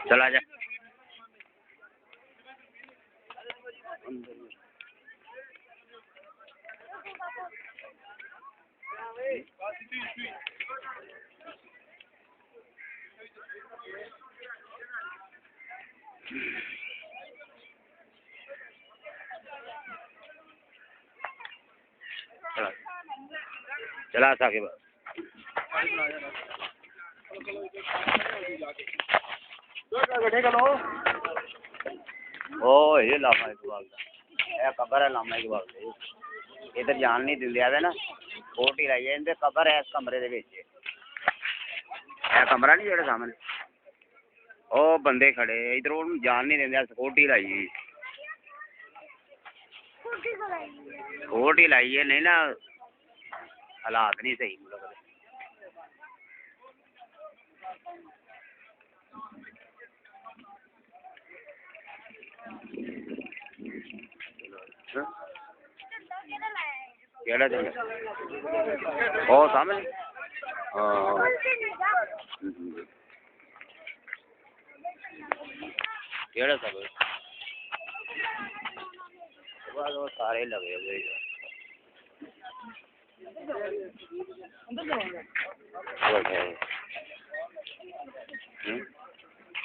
चला जा। चला साके बाद ओ ये लामा इकबाल का कबर है। लामा इकबाल इधर जान नहीं दिंदे आवे ना कोटी लाई है इनके कबर है इस कमरे दे विच। कमरा नहीं जेड़े सामने ओ बंदे खड़े इधर उन्हें जान नहीं देंगे सिक्योरिटी लाई सिक्योरिटी लाई है नहीं ना हालात नहीं सही मुल्क केड़ा ओ सामने केड़ा सब वो सारे लगे हुए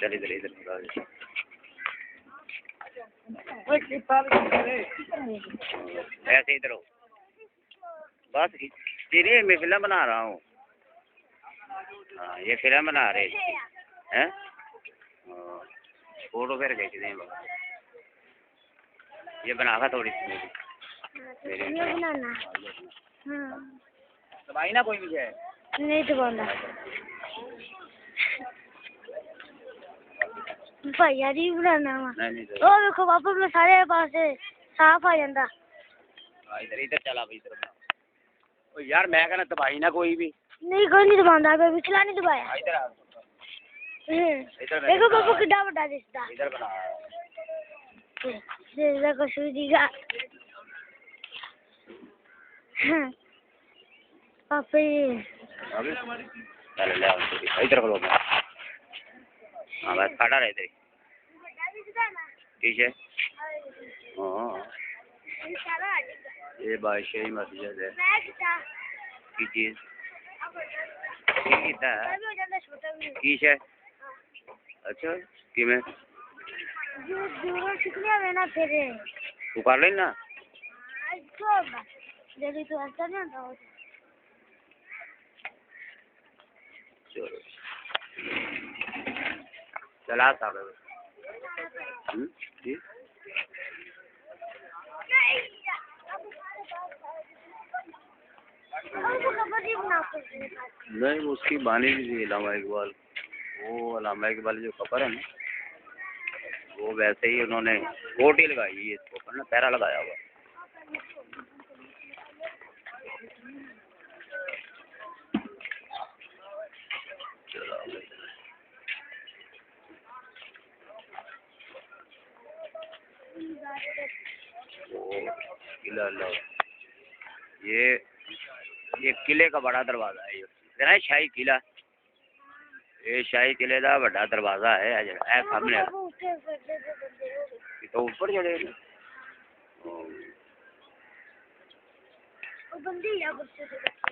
चल इधर इधर ऐसे इधर हो बस तेरे मैं फिल्म बना रहा हूँ। हाँ ये फिल्म बना रहे हैं फोटो फिर खींच दें ये बना का थोड़ी सी दवाई ना कोई भी है नहीं दबाना भैया जी बनाना ओ देखो पापा मैं सारे पास साफ आ जाता। इधर इधर चला भाई इधर ओ यार मैं कहना दवाई ना कोई भी नहीं कोई नहीं दबाता पिछला नहीं दबाया। इधर आ देखो पापा कितना बड़ा दिखता इधर बना देखो सूजी का पापा चल ले इधर खलो हाँ बस खड़ा रहे इधर ठीक है। हाँ ये बादशाही मस्जिद है की चीज की है अच्छा कि मैं तू कर लेना चलो चला साहब ठीक नहीं उसकी बानी भी थी अल्लामा इकबाल वो अल्लामा इकबाल जो कबर है ना वो वैसे ही उन्होंने कोटी लगाई है इसके ऊपर ना पैरा लगाया हुआ। किला ये किले का बड़ा दरवाजा है ये शाही किला ये शाही किले का बड़ा दरवाजा है सामने तो ऊपर चढ़े